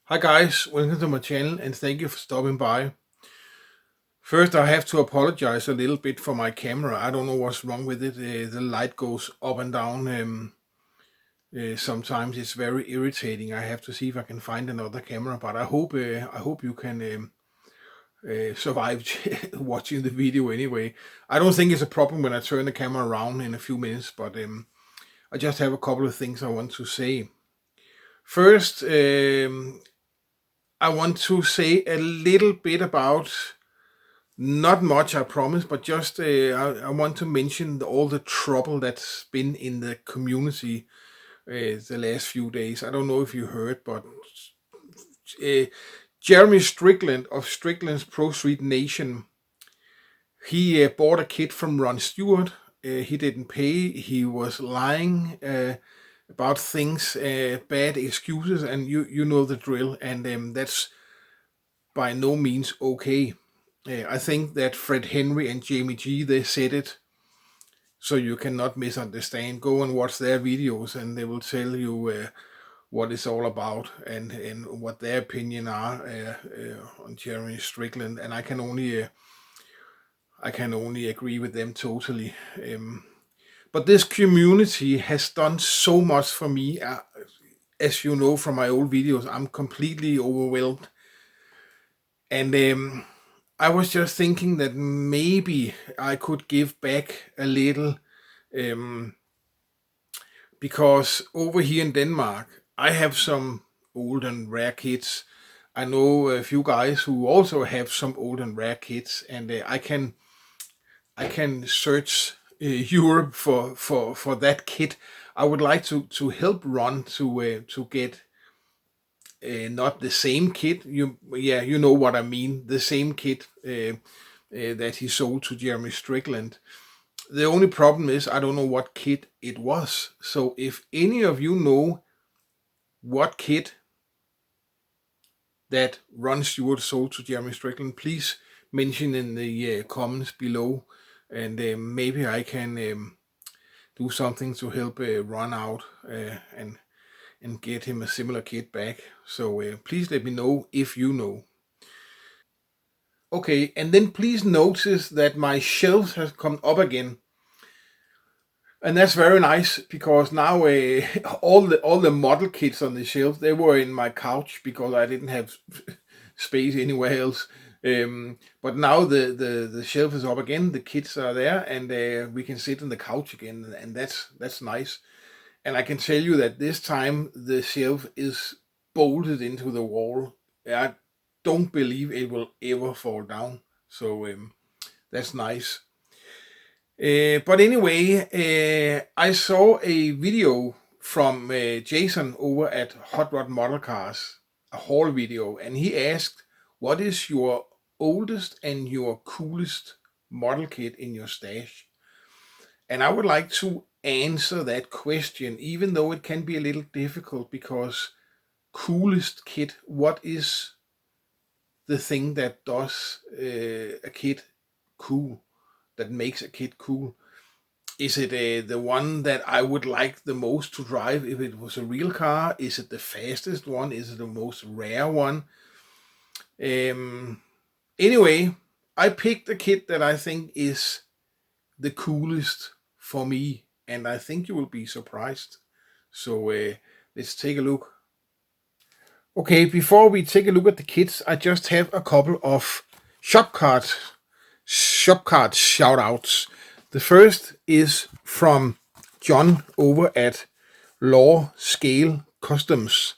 Hi guys, welcome to my channel and thank you for stopping by. First I have to apologize a little bit for my camera. I don't know what's wrong with it. The light goes up and down. Sometimes it's very irritating. I have to see if I can find another camera, but I hope you can survive watching the video anyway. I don't think it's a problem when I turn the camera around in a few minutes, but I just have a couple of things I want to say. First, I want to say a little bit about, not much I promise, but just I want to mention all the trouble that's been in the community the last few days. I don't know if you heard, but uh, Jeremy Strickland of Strickland's Pro Street Nation, he bought a kit from Ron Stewart. He didn't pay. He was lying about things, bad excuses, and you know the drill. And that's by no means okay. I think that Fred Henry and Jamie G, they said it so you cannot misunderstand. Go and watch their videos and they will tell you what it's all about and what their opinion are on Jeremy Strickland. And I can only agree with them totally. But this community has done so much for me. As you know from my old videos, I'm completely overwhelmed. And I was just thinking that maybe I could give back a little, because over here in Denmark, I have some old and rare kits. I know a few guys who also have some old and rare kits, and I can search Europe for that kit. I would like to help Ron to get not the same kit. You know what I mean. The same kit that he sold to Jeremy Strickland. The only problem is I don't know what kit it was. So if any of you know what kit that Ron Stewart sold to Jeremy Strickland, please mention in the comments below, and maybe I can do something to help Ron out and get him a similar kit back. So please let me know if you know. Okay, and then please notice that my shelves has come up again. And that's very nice because now all the model kits on the shelf, they were in my couch because I didn't have space anywhere else. But now the shelf is up again, the kits are there, and we can sit on the couch again, and that's nice. And I can tell you that this time the shelf is bolted into the wall. I don't believe it will ever fall down. So that's nice. But anyway, I saw a video from Jason over at Hotrod Model Cars, a haul video, and he asked, what is your oldest and your coolest model kit in your stash? And I would like to answer that question, even though it can be a little difficult, because coolest kit, what is the thing that does a kit cool, that makes a kit cool? Is it the one that I would like the most to drive if it was a real car? Is it the fastest one? Is it the most rare one? Anyway, I picked a kit that I think is the coolest for me, and I think you will be surprised. So let's take a look. Okay, before we take a look at the kits, I just have a couple of shopcard shoutouts. The first is from John over at Law Scale Customs.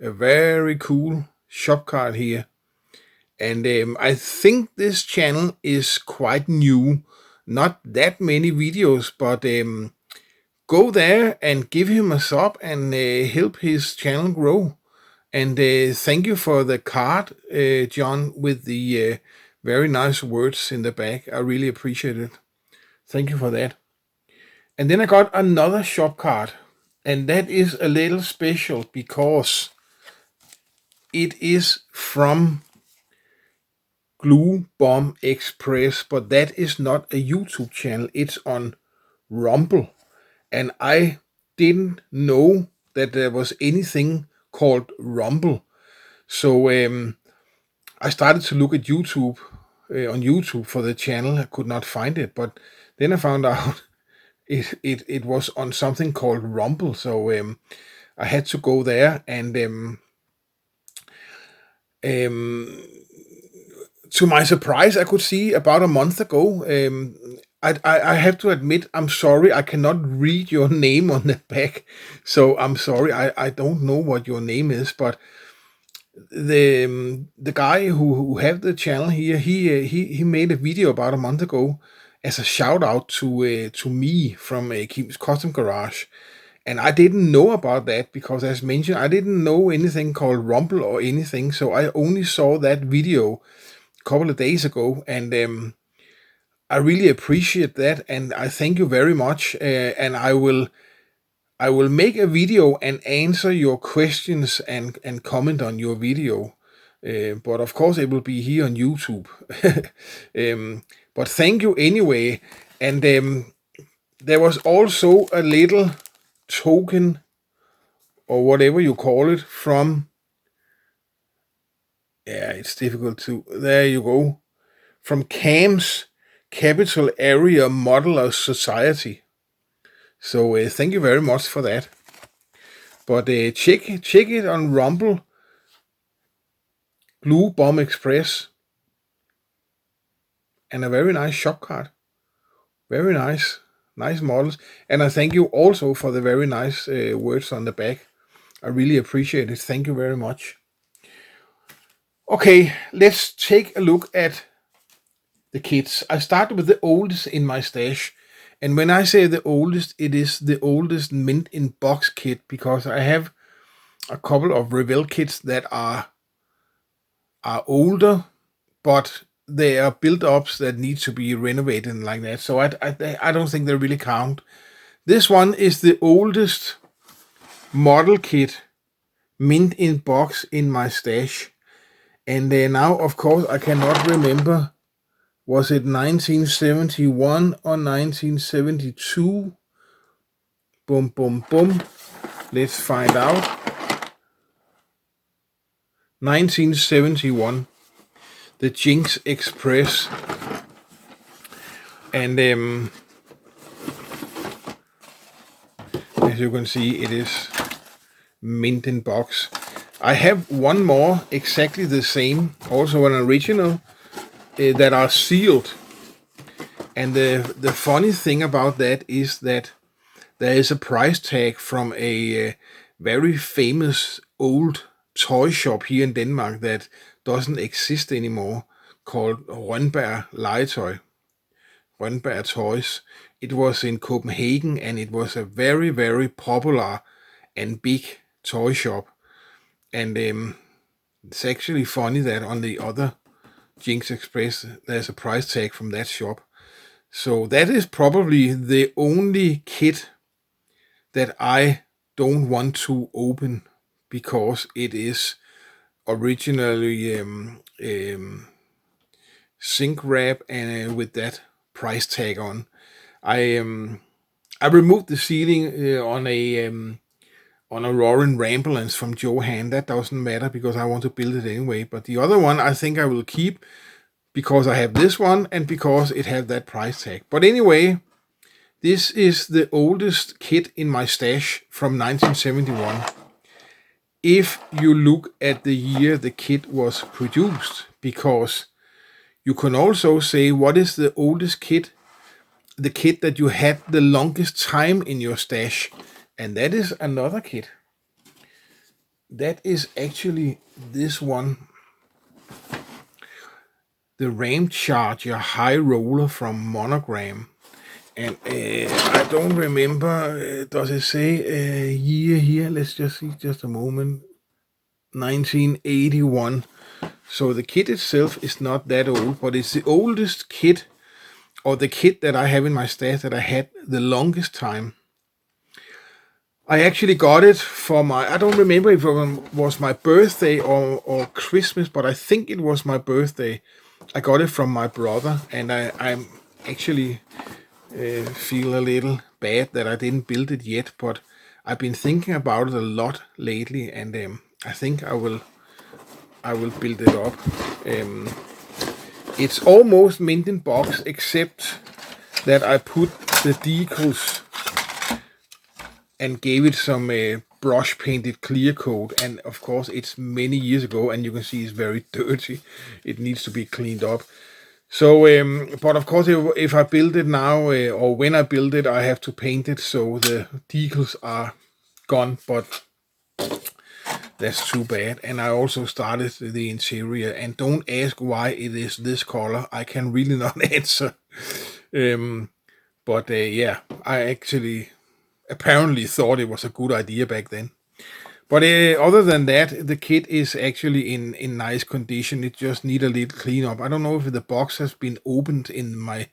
A very cool shopcard here. And I think this channel is quite new. Not that many videos, but go there and give him a sub and help his channel grow. And thank you for the card, John, with the very nice words in the back. I really appreciate it. Thank you for that. And then I got another shop card, and that is a little special because it is from Glue Bomb Express, but that is not a YouTube channel. It's on Rumble, and I didn't know that there was anything called Rumble. So I started to look at YouTube, on YouTube for the channel. I could not find it, but then I found out it was on something called Rumble. So I had to go there, and to my surprise, I could see about a month ago. I have to admit, I'm sorry, I cannot read your name on the back. So I'm sorry, I don't know what your name is, but the guy who have the channel here, he made a video about a month ago as a shout out to me from Kim's Custom Garage. And I didn't know about that because, as mentioned, I didn't know anything called Rumble or anything. So I only saw that video a couple of days ago, and I really appreciate that, and I thank you very much. And I will make a video and answer your questions and comment on your video. But of course, it will be here on YouTube. But thank you anyway. And there was also a little token, or whatever you call it, from, it's difficult to, there you go, from CAM's Capital Area Modeler Society. So thank you very much for that. But check it on Rumble, Blue Bomb Express, and a very nice shop card. Very nice models. And I thank you also for the very nice words on the back. I really appreciate it. Thank you very much. Okay, let's take a look at the kits. I started with the oldest in my stash. And when I say the oldest, it is the oldest mint in box kit, because I have a couple of Revell kits that are older, but they are build-ups that need to be renovated and like that. So I don't think they really count. This one is the oldest model kit mint in box in my stash. And now, of course, I cannot remember, was it 1971 or 1972? Boom, boom, boom. Let's find out. 1971. The Jinx Express. And as you can see, it is mint in box. I have one more exactly the same, also an original, that are sealed. And the funny thing about that is that there is a price tag from a very famous old toy shop here in Denmark that doesn't exist anymore, called Rønberg Legetøj, Rønberg Toys. It was in Copenhagen, and it was a very, very popular and big toy shop. And it's actually funny that on the other Jinx Express, there's a price tag from that shop. So that is probably the only kit that I don't want to open, because it is originally zinc wrap and with that price tag on. I removed the sealing on a Roaring Ramblance from Johan. That doesn't matter because I want to build it anyway. But the other one I think I will keep, because I have this one and because it had that price tag. But anyway, this is the oldest kit in my stash from 1971. If you look at the year the kit was produced, because you can also say, what is the oldest kit? The kit that you had the longest time in your stash. And that is another kit. That is actually this one. The Ram Charger High Roller from Monogram. And I don't remember, does it say a year here? Let's just see, just a moment. 1981. So the kit itself is not that old, but it's the oldest kit, or the kit that I have in my stash that I had the longest time. I actually got it for I don't remember if it was my birthday or Christmas, but I think it was my birthday. I got it from my brother, and I'm actually feel a little bad that I didn't build it yet, but I've been thinking about it a lot lately, and I think I will I will build it up. It's almost mint in box, except that I put the decals and gave it some brush painted clear coat, and of course it's many years ago, and you can see it's very dirty. It needs to be cleaned up. So, but of course, if I build it now, or when I build it, I have to paint it, so the decals are gone, but that's too bad. And I also started the interior, and don't ask why it is this color. I can really not answer. But yeah, I actually apparently thought it was a good idea back then. But other than that, the kit is actually in nice condition. It just needs a little cleanup. I don't know if the box has been opened in my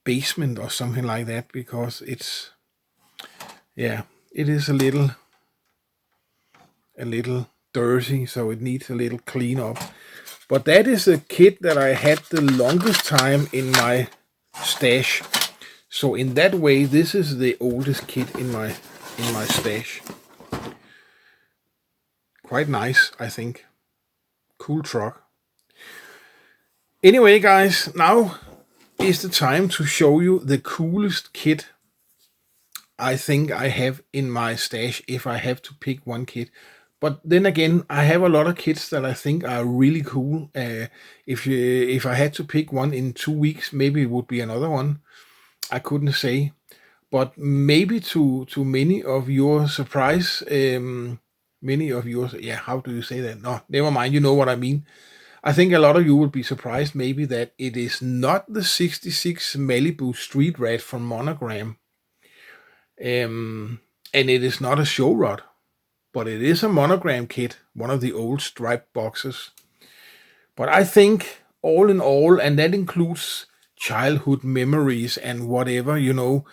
basement or something like that, because it's, yeah, it is a little dirty, so it needs a little cleanup. But that is a kit that I had the longest time in my stash. So in that way, this is the oldest kit in my stash. Quite nice, I think. Cool truck. Anyway, guys, now is the time to show you the coolest kit I think I have in my stash, if I have to pick one kit. But then again, I have a lot of kits that I think are really cool. If I had to pick one in 2 weeks, maybe it would be another one. I couldn't say. But maybe to many of your surprise, yeah, how do you say that? No, never mind, you know what I mean. I think a lot of you will be surprised maybe that it is not the 66 Malibu Street Rat from Monogram. And it is not a show rod, but it is a Monogram kit, one of the old striped boxes. But I think all in all, and that includes childhood memories and whatever, you know,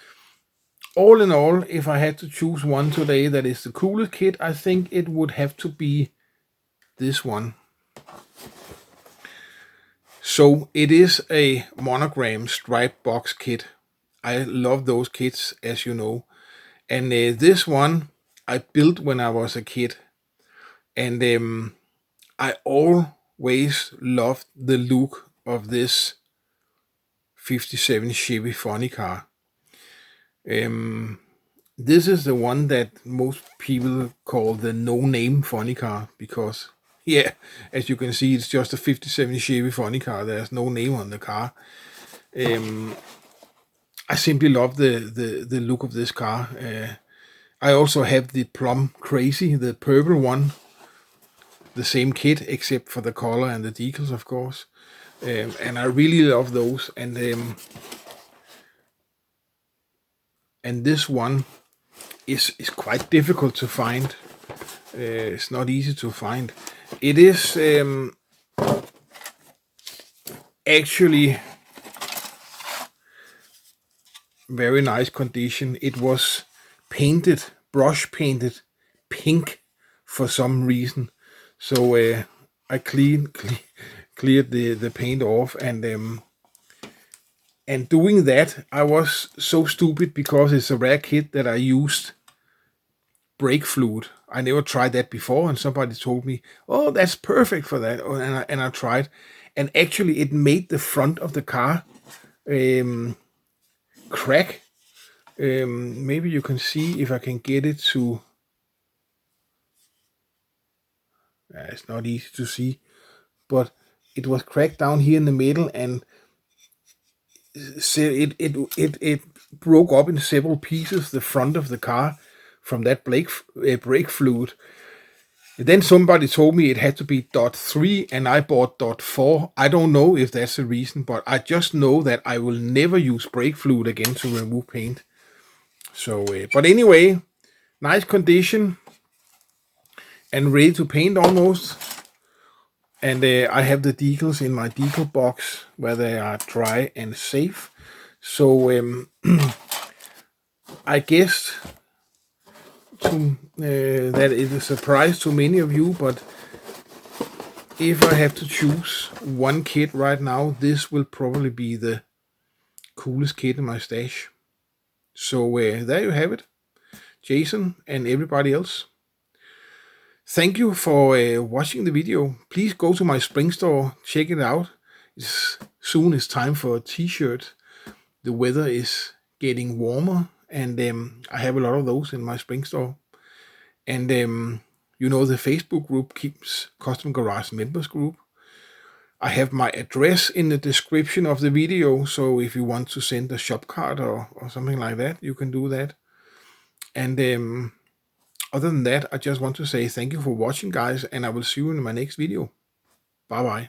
all in all, if I had to choose one today that is the coolest kit, I think it would have to be this one. So it is a Monogram striped box kit. I love those kits, as you know. And this one I built when I was a kid. And I always loved the look of this 57 Chevy funny car. This is the one that most people call the no-name funny car, because, yeah, as you can see, it's just a 57 Chevy funny car. There's no name on the car. I simply love the look of this car. I also have the Plum Crazy, the purple one, the same kit except for the color and the decals, of course. And I really love those. And this one is quite difficult to find. It's not easy to find. It is actually very nice condition. It was painted, brush painted pink for some reason. So I cleared the paint off, and doing that, I was so stupid, because it's a rare kit, that I used brake fluid. I never tried that before, and somebody told me, "Oh, that's perfect for that." And I tried, and actually, it made the front of the car crack. Maybe you can see if I can get it to. It's not easy to see, but it was cracked down here in the middle, and it broke up in several pieces, the front of the car, from that brake fluid. And then somebody told me it had to be .3, and I bought .4. I don't know if that's the reason, but I just know that I will never use brake fluid again to remove paint. So, but anyway, nice condition and ready to paint almost. And I have the decals in my decal box where they are dry and safe. So I guess that is a surprise to many of you, but if I have to choose one kit right now, this will probably be the coolest kit in my stash. So there you have it, Jason and everybody else. Thank you for watching the video. Please go to my spring store, check it out. Soon it's time for a t-shirt. The weather is getting warmer, and I have a lot of those in my spring store. And the Facebook group Keeps Custom Garage Members group. I have my address in the description of the video, so if you want to send a shop card or something like that, you can do that. And other than that, I just want to say thank you for watching, guys, and I will see you in my next video. Bye bye.